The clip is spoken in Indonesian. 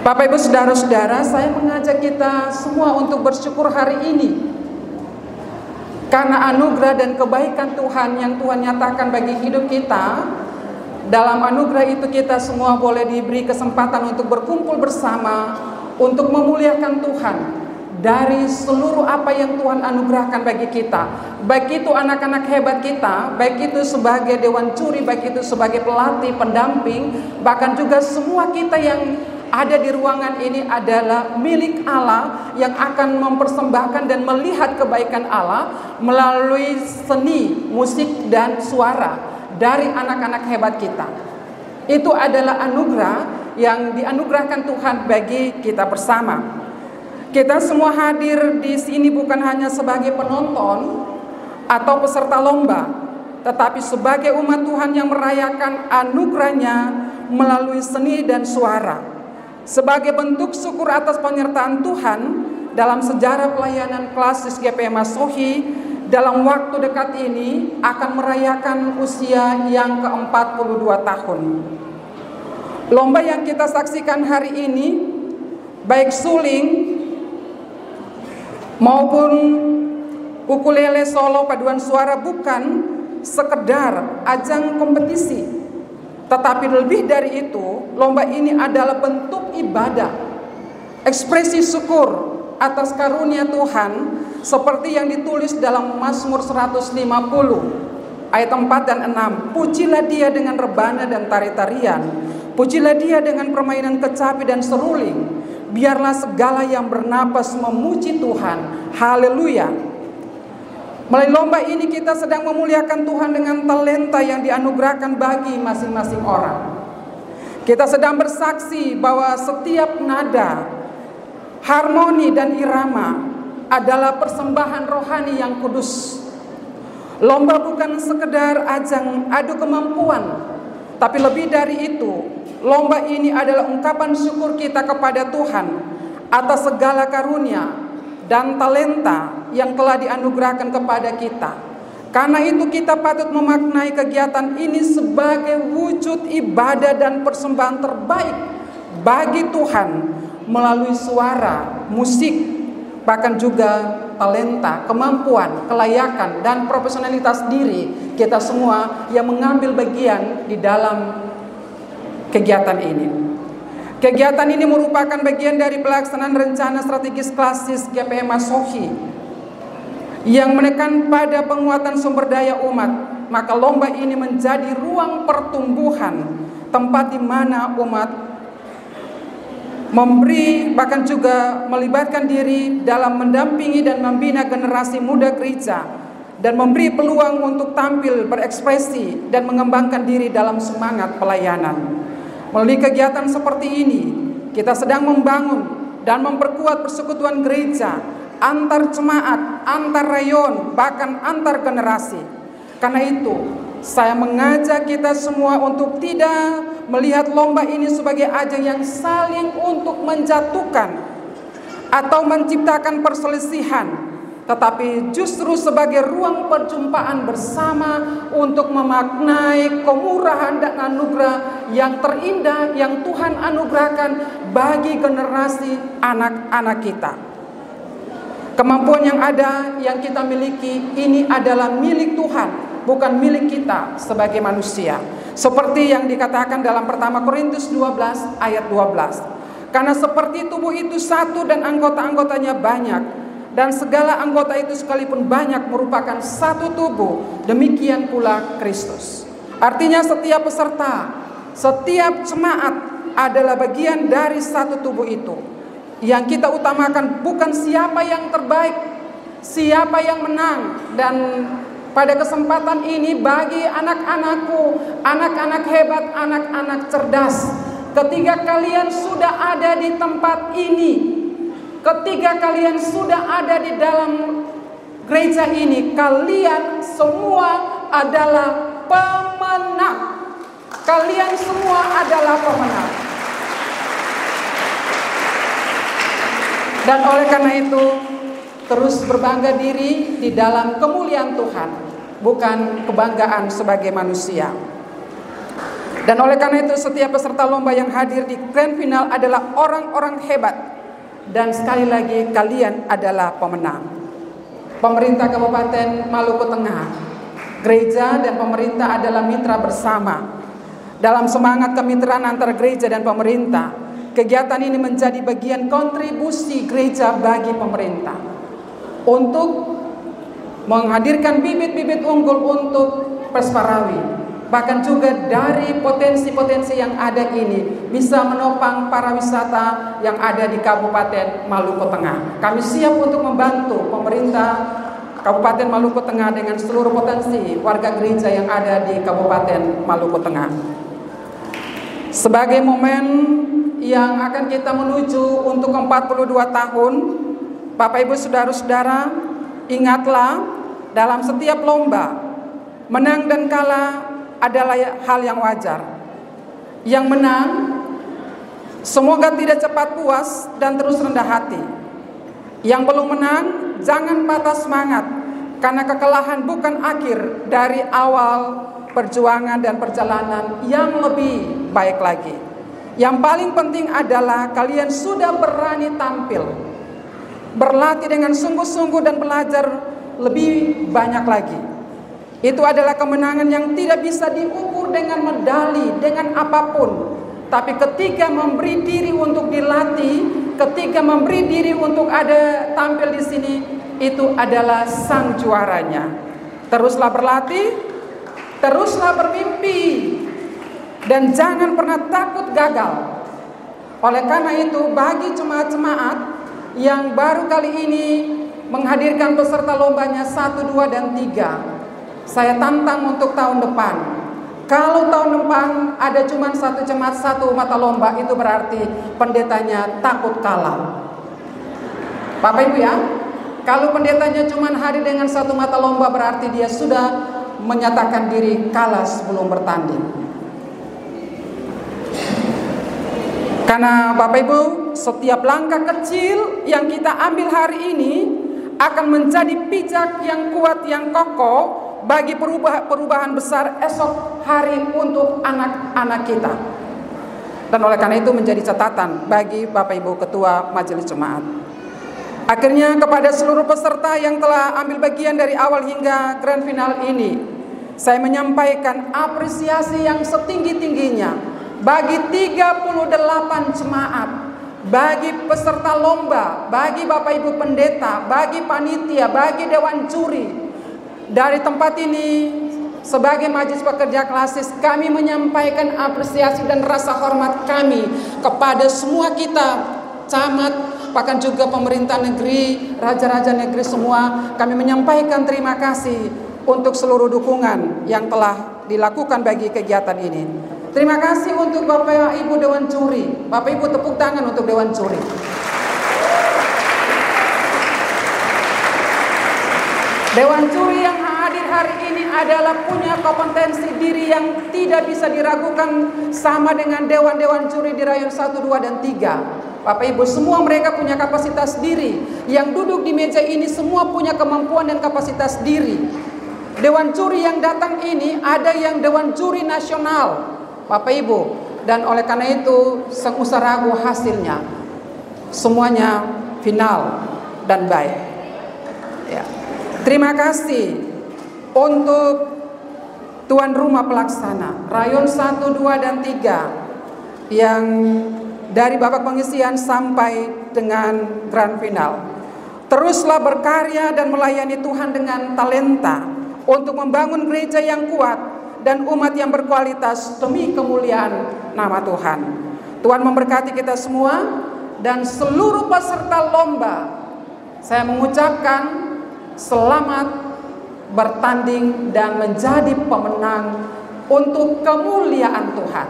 Bapak Ibu Saudara-saudara, saya mengajak kita semua untuk bersyukur hari ini karena anugerah dan kebaikan Tuhan yang Tuhan nyatakan bagi hidup kita. Dalam anugerah itu kita semua boleh diberi kesempatan untuk berkumpul bersama, untuk memuliakan Tuhan dari seluruh apa yang Tuhan anugerahkan bagi kita. Baik itu anak-anak hebat kita, baik itu sebagai dewan curi, baik itu sebagai pelatih, pendamping, bahkan juga semua kita yang ada di ruangan ini adalah milik Allah yang akan mempersembahkan dan melihat kebaikan Allah melalui seni, musik, dan suara dari anak-anak hebat kita. Itu adalah anugerah yang dianugerahkan Tuhan bagi kita bersama. Kita semua hadir di sini bukan hanya sebagai penonton atau peserta lomba, tetapi sebagai umat Tuhan yang merayakan anugerahnya melalui seni dan suara. Sebagai bentuk syukur atas penyertaan Tuhan dalam sejarah pelayanan klasis GPM Masohi, dalam waktu dekat ini akan merayakan usia yang ke-42 tahun. Lomba yang kita saksikan hari ini, baik suling maupun ukulele solo paduan suara, bukan sekedar ajang kompetisi. Tetapi lebih dari itu, lomba ini adalah bentuk ibadah, ekspresi syukur atas karunia Tuhan, seperti yang ditulis dalam Mazmur 150 ayat 4 dan 6. Pujilah Dia dengan rebana dan tari-tarian, pujilah Dia dengan permainan kecapi dan seruling, biarlah segala yang bernapas memuji Tuhan. Haleluya. Melalui lomba ini kita sedang memuliakan Tuhan dengan talenta yang dianugerahkan bagi masing-masing orang. Kita sedang bersaksi bahwa setiap nada, harmoni, dan irama adalah persembahan rohani yang kudus. Lomba bukan sekedar ajang adu kemampuan, tapi lebih dari itu, lomba ini adalah ungkapan syukur kita kepada Tuhan atas segala karunia dan talenta yang telah dianugerahkan kepada kita. Karena itu kita patut memaknai kegiatan ini sebagai wujud ibadah dan persembahan terbaik bagi Tuhan melalui suara, musik, bahkan juga talenta, kemampuan, kelayakan, dan profesionalitas diri kita semua yang mengambil bagian di dalam kegiatan ini. Kegiatan ini merupakan bagian dari pelaksanaan rencana strategis klasis GPM Masohi yang menekan pada penguatan sumber daya umat. Maka lomba ini menjadi ruang pertumbuhan, tempat di mana umat memberi, bahkan juga melibatkan diri dalam mendampingi dan membina generasi muda gereja, dan memberi peluang untuk tampil, berekspresi, dan mengembangkan diri dalam semangat pelayanan. Melalui kegiatan seperti ini, kita sedang membangun dan memperkuat persekutuan gereja, antar jemaat, antar rayon, bahkan antar generasi. Karena itu, saya mengajak kita semua untuk tidak melihat lomba ini sebagai ajang yang saling untuk menjatuhkan atau menciptakan perselisihan, tetapi justru sebagai ruang perjumpaan bersama untuk memaknai kemurahan dan anugerah yang terindah yang Tuhan anugerahkan bagi generasi anak-anak kita. Kemampuan yang ada, yang kita miliki, ini adalah milik Tuhan, bukan milik kita sebagai manusia. Seperti yang dikatakan dalam 1 Korintus 12 ayat 12. Karena seperti tubuh itu satu dan anggota-anggotanya banyak, dan segala anggota itu sekalipun banyak merupakan satu tubuh, demikian pula Kristus. Artinya setiap peserta, setiap jemaat adalah bagian dari satu tubuh itu. Yang kita utamakan bukan siapa yang terbaik, siapa yang menang. Dan pada kesempatan ini bagi anak-anakku, anak-anak hebat, anak-anak cerdas, ketika kalian sudah ada di tempat ini, ketika kalian sudah ada di dalam gereja ini, kalian semua adalah pemenang. Kalian semua adalah pemenang. Dan oleh karena itu, terus berbangga diri di dalam kemuliaan Tuhan, bukan kebanggaan sebagai manusia. Dan oleh karena itu setiap peserta lomba yang hadir di grand final adalah orang-orang hebat. Dan sekali lagi kalian adalah pemenang. Pemerintah Kabupaten Maluku Tengah, gereja dan pemerintah adalah mitra bersama. Dalam semangat kemitraan antara gereja dan pemerintah, kegiatan ini menjadi bagian kontribusi gereja bagi pemerintah untuk menghadirkan bibit-bibit unggul untuk Pesparawi. Bahkan juga dari potensi-potensi yang ada ini bisa menopang para wisata yang ada di Kabupaten Maluku Tengah. Kami siap untuk membantu pemerintah Kabupaten Maluku Tengah dengan seluruh potensi warga gereja yang ada di Kabupaten Maluku Tengah. Sebagai momen yang akan kita menuju untuk 42 tahun, Bapak Ibu Saudara-saudara, ingatlah dalam setiap lomba, menang dan kalah adalah hal yang wajar. Yang menang semoga tidak cepat puas dan terus rendah hati. Yang belum menang jangan patah semangat, karena kekalahan bukan akhir dari awal perjuangan dan perjalanan yang lebih baik lagi. Yang paling penting adalah kalian sudah berani tampil, berlatih dengan sungguh-sungguh dan belajar lebih banyak lagi. Itu adalah kemenangan yang tidak bisa diukur dengan medali, dengan apapun. Tapi ketika memberi diri untuk dilatih, ketika memberi diri untuk ada tampil di sini, itu adalah sang juaranya. Teruslah berlatih, teruslah bermimpi, dan jangan pernah takut gagal. Oleh karena itu, bagi jemaat-jemaat yang baru kali ini menghadirkan peserta lombanya 1, 2, dan 3, saya tantang untuk tahun depan. Kalau tahun depan ada cuma satu jemaat, satu mata lomba, itu berarti pendetanya takut kalah. Bapak Ibu ya, kalau pendetanya cuma hadir dengan satu mata lomba, berarti dia sudah menyatakan diri kalah sebelum bertanding. Karena Bapak Ibu, setiap langkah kecil yang kita ambil hari ini akan menjadi pijak yang kuat, yang kokoh bagi perubahan besar esok hari untuk anak-anak kita. Dan oleh karena itu menjadi catatan bagi Bapak Ibu Ketua Majelis Jemaat. Akhirnya kepada seluruh peserta yang telah ambil bagian dari awal hingga grand final ini, saya menyampaikan apresiasi yang setinggi-tingginya bagi 38 jemaat, bagi peserta lomba, bagi Bapak Ibu pendeta, bagi panitia, bagi dewan juri. Dari tempat ini sebagai Majelis Pekerja Klasis, kami menyampaikan apresiasi dan rasa hormat kami kepada semua kita, camat, bahkan juga pemerintah negeri, raja-raja negeri semua. Kami menyampaikan terima kasih untuk seluruh dukungan yang telah dilakukan bagi kegiatan ini. Terima kasih untuk Bapak Ibu Dewan Juri. Bapak Ibu tepuk tangan untuk Dewan Juri. Dewan juri yang hadir hari ini adalah punya kompetensi diri yang tidak bisa diragukan, sama dengan dewan-dewan juri di rayon 1, 2, dan 3. Bapak Ibu, semua mereka punya kapasitas diri. Yang duduk di meja ini semua punya kemampuan dan kapasitas diri. Dewan juri yang datang ini ada yang dewan juri nasional, Bapak Ibu. Dan oleh karena itu, sang usah ragu hasilnya. Semuanya final dan baik. Ya. Terima kasih untuk tuan rumah pelaksana rayon 1, 2, dan 3 yang dari babak pengisian sampai dengan grand final. Teruslah berkarya dan melayani Tuhan dengan talenta untuk membangun gereja yang kuat dan umat yang berkualitas demi kemuliaan nama Tuhan. Tuhan memberkati kita semua dan seluruh peserta lomba. Saya mengucapkan selamat bertanding dan menjadi pemenang untuk kemuliaan Tuhan.